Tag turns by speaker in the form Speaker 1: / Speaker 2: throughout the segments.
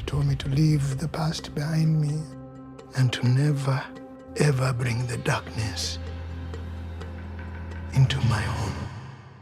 Speaker 1: He told me to leave the past behind me and to never, ever bring the darkness into my home.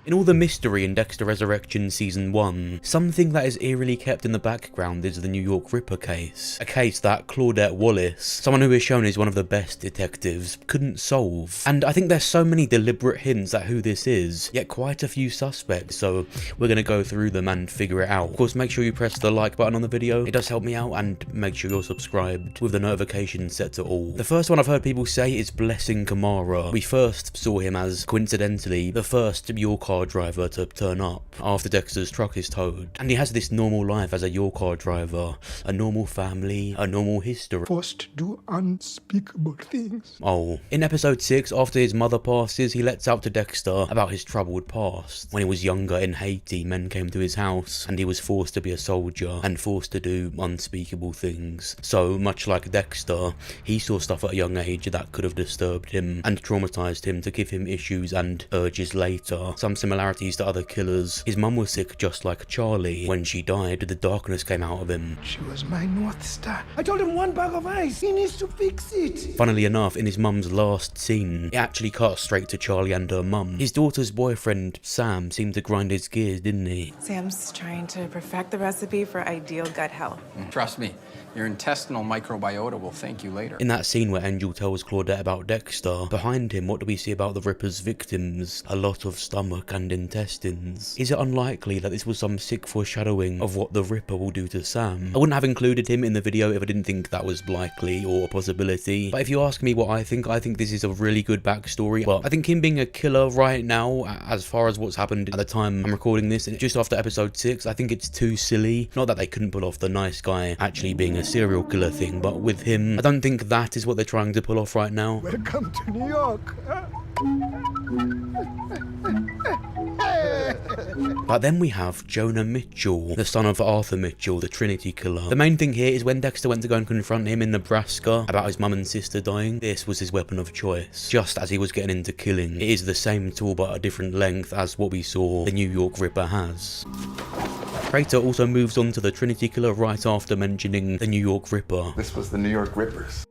Speaker 2: In all the mystery in Dexter Resurrection Season 1, something that is eerily kept in the background is the New York Ripper case. A case that Claudette Wallace, someone who is shown as one of the best detectives, couldn't solve. And I think there's so many deliberate hints at who this is, yet quite a few suspects, so we're gonna go through them and figure it out. Of course, make sure you press the like button on the video, it does help me out, and make sure you're subscribed with the notifications set to all. The first one I've heard people say is Blessing Kamara. We first saw him as, coincidentally, the first your car driver to turn up after Dexter's truck is towed, and he has this normal life as a your car driver, a normal family, a normal history.
Speaker 1: Forced to do unspeakable things.
Speaker 2: Oh, in episode 6, after his mother passes, he lets out to Dexter about his troubled past. When he was younger in Haiti, men came to his house and he was forced to be a soldier and forced to do unspeakable things. So much like Dexter, he saw stuff at a young age that could have disturbed him and traumatized him to give him issues and urges later. Some similarities to other killers. His mum was sick just like Charlie. When she died, the darkness came out of him.
Speaker 1: She was my North Star. I told him one bag of ice. He needs to fix it.
Speaker 2: Funnily enough, in his mum's last scene, it actually cut straight to Charlie and her mum. His daughter's boyfriend, Sam, seemed to grind his gears, didn't he?
Speaker 3: Sam's trying to perfect the recipe for ideal gut health.
Speaker 4: Trust me, your intestinal microbiota will thank you later.
Speaker 2: In that scene where Angel tells Claudette about Dexter, behind him, what do we see about the Ripper's victims? A lot of stomach and intestines. Is it unlikely that this was some sick foreshadowing of what the Ripper will do to Sam? I wouldn't have included him in the video if I didn't think that was likely or a possibility, but if you ask me what I think this is a really good backstory. But I think him being a killer right now, as far as what's happened at the time I'm recording this, and just after episode 6, I think it's too silly. Not that they couldn't pull off the nice guy actually being a serial killer thing, but with him, I don't think that is what they're trying to pull off right now.
Speaker 1: Welcome to New York.
Speaker 2: But then we have Jonah Mitchell, the son of Arthur Mitchell, the Trinity Killer. The main thing here is when Dexter went to go and confront him in Nebraska about his mum and sister dying, this was his weapon of choice. Just as he was getting into killing, it is the same tool but a different length as what we saw the New York Ripper has. Prater also moves on to the Trinity Killer right after mentioning the New York Ripper.
Speaker 5: This was the New York Rippers.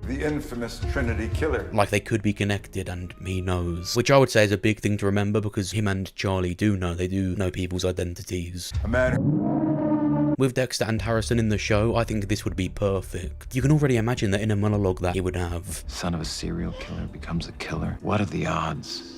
Speaker 5: The infamous Trinity Killer.
Speaker 2: Like they could be connected, and he knows. Which I would say is a big thing to remember, because him and Charlie do know. They do know people's identities.
Speaker 5: A man.
Speaker 2: With Dexter and Harrison in the show, I think this would be perfect. You can already imagine the inner monologue that he would have.
Speaker 6: Son of a serial killer becomes a killer. What are the odds?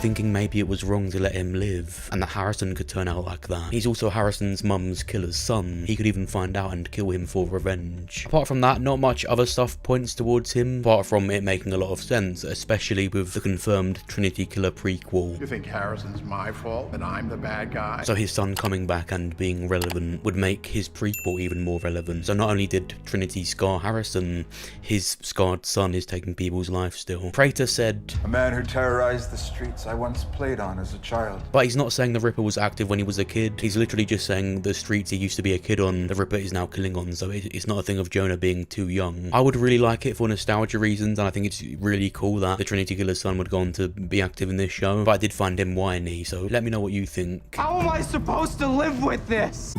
Speaker 2: Thinking maybe it was wrong to let him live, and that Harrison could turn out like that. He's also Harrison's mum's killer's son. He could even find out and kill him for revenge. Apart from that, not much other stuff points towards him, apart from it making a lot of sense, especially with the confirmed Trinity Killer prequel.
Speaker 7: You think Harrison's my fault and I'm the bad guy?
Speaker 2: So his son coming back and being relevant would make his prequel even more relevant. So not only did Trinity scar Harrison, his scarred son is taking people's lives still. Prater said,
Speaker 5: A man who terrorized the streets I once played on as a child.
Speaker 2: But he's not saying the Ripper was active when he was a kid. He's literally just saying the streets he used to be a kid on, the Ripper is now killing on. So it's not a thing of Jonah being too young. I would really like it for nostalgia reasons, and I think it's really cool that the Trinity Killer's son would go on to be active in this show. But I did find him whiny, so let me know what you think.
Speaker 8: How am I supposed to live with this?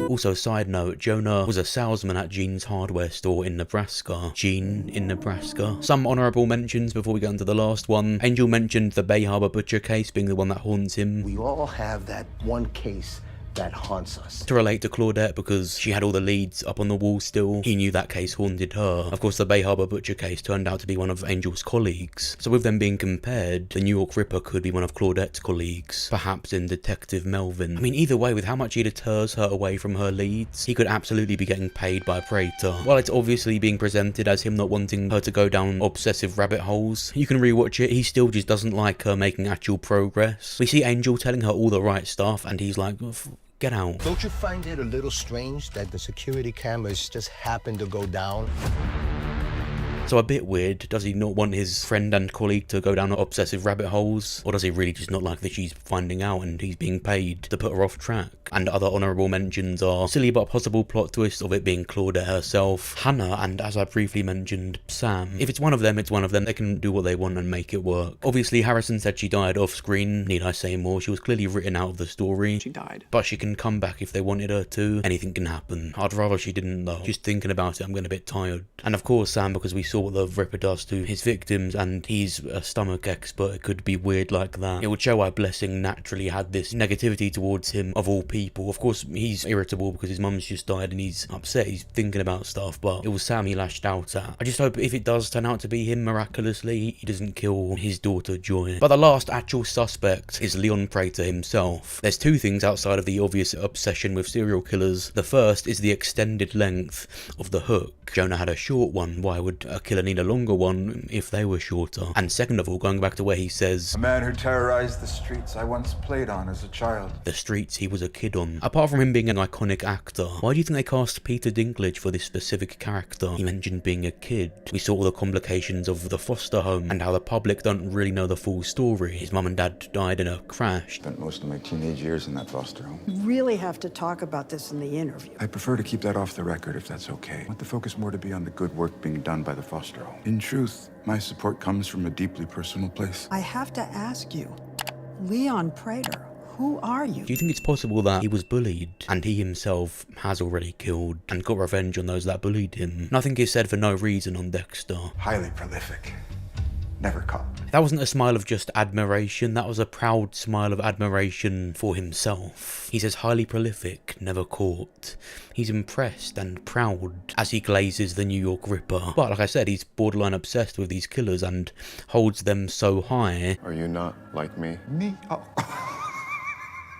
Speaker 2: Also, side note, Jonah was a salesman at Gene's hardware store in Nebraska. Gene in Nebraska. Some honourable mentions before we get into the last one. Angel mentioned the Bay Harbor Butcher case being the one that haunts him.
Speaker 9: We all have that one case that haunts us.
Speaker 2: To relate to Claudette, because she had all the leads up on the wall still, he knew that case haunted her. Of course, the Bay Harbor Butcher case turned out to be one of Angel's colleagues. So with them being compared, the New York Ripper could be one of Claudette's colleagues, perhaps in Detective Melvin. I mean, either way, with how much he deters her away from her leads, he could absolutely be getting paid by Prater. While it's obviously being presented as him not wanting her to go down obsessive rabbit holes, you can rewatch it, he still just doesn't like her making actual progress. We see Angel telling her all the right stuff, and he's like, get out.
Speaker 9: Don't you find it a little strange that the security cameras just happened to go down?
Speaker 2: So a bit weird. Does he not want his friend and colleague to go down obsessive rabbit holes? Or does he really just not like that she's finding out and he's being paid to put her off track? And other honourable mentions are silly but possible plot twist of it being Claudette herself, Hannah, and as I briefly mentioned, Sam. If it's one of them, it's one of them. They can do what they want and make it work. Obviously, Harrison said she died off screen. Need I say more? She was clearly written out of the story.
Speaker 4: She died.
Speaker 2: But she can come back if they wanted her to. Anything can happen. I'd rather she didn't though. Just thinking about it, I'm getting a bit tired. And of course Sam, because we saw what the Ripper does to his victims and he's a stomach expert, it could be weird like that. It would show why Blessing naturally had this negativity towards him of all people. Of course he's irritable because his mum's just died and he's upset, he's thinking about stuff, but it was Sam he lashed out at. I just hope if it does turn out to be him miraculously, he doesn't kill his daughter Joy. But the last actual suspect is Leon Prater himself. There's two things outside of the obvious obsession with serial killers. The first is the extended length of the hook. Jonah had a short one, why would a killer need a longer one if they were shorter? And second of all, going back to where he says,
Speaker 5: A man who terrorized the streets I once played on as a child.
Speaker 2: The streets he was a kid on. Apart from him being an iconic actor, why do you think they cast Peter Dinklage for this specific character? He mentioned being a kid. We saw all the complications of the foster home and how the public don't really know the full story. His mum and dad died in a crash.
Speaker 5: Spent most of my teenage years in that foster home.
Speaker 10: You really have to talk about this in the interview.
Speaker 5: I prefer to keep that off the record if that's okay. I want the focus more to be on the good work being done by the foster home. In truth, my support comes from a deeply personal place.
Speaker 10: I have to ask you, Leon Prater, who are you?
Speaker 2: Do you think it's possible that he was bullied and he himself has already killed and got revenge on those that bullied him? Nothing is said for no reason on Dexter.
Speaker 5: Highly prolific. Never caught.
Speaker 2: That wasn't a smile of just admiration, that was a proud smile of admiration for himself. He says highly prolific, never caught. He's impressed and proud as he glazes the New York Ripper. But like I said, he's borderline obsessed with these killers and holds them so high.
Speaker 6: Are you not like me?
Speaker 5: Me? Oh.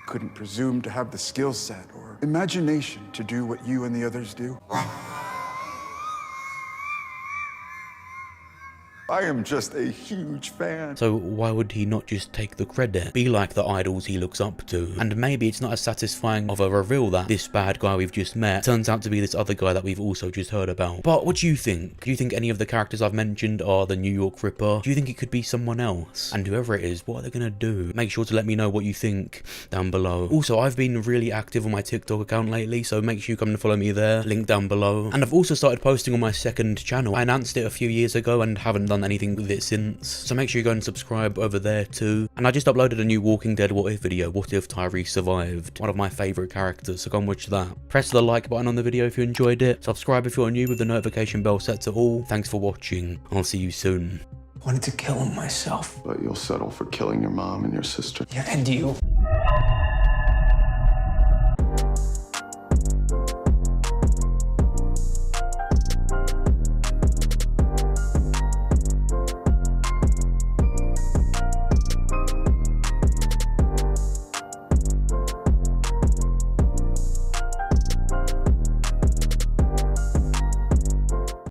Speaker 5: Couldn't presume to have the skill set or imagination to do what you and the others do. I am just a huge fan.
Speaker 2: So why would he not just take the credit? Be like the idols he looks up to? And maybe it's not as satisfying of a reveal that this bad guy we've just met turns out to be this other guy that we've also just heard about. But what do you think? Do you think any of the characters I've mentioned are the New York Ripper? Do you think it could be someone else? And whoever it is, what are they gonna do? Make sure to let me know what you think down below. Also, I've been really active on my TikTok account lately, so make sure you come and follow me there. Link down below. And I've also started posting on my second channel. I announced it a few years ago and haven't done anything with it since, so make sure you go and subscribe over there too. And I just uploaded a new Walking Dead What If video, What If Tyree Survived, one of my favourite characters, so go and watch that. Press the like button on the video if you enjoyed it, subscribe if you're new with the notification bell set to all. Thanks for watching, I'll see you soon.
Speaker 11: Wanted to kill him myself.
Speaker 6: But you'll settle for killing your mom and your sister.
Speaker 11: Yeah, and you.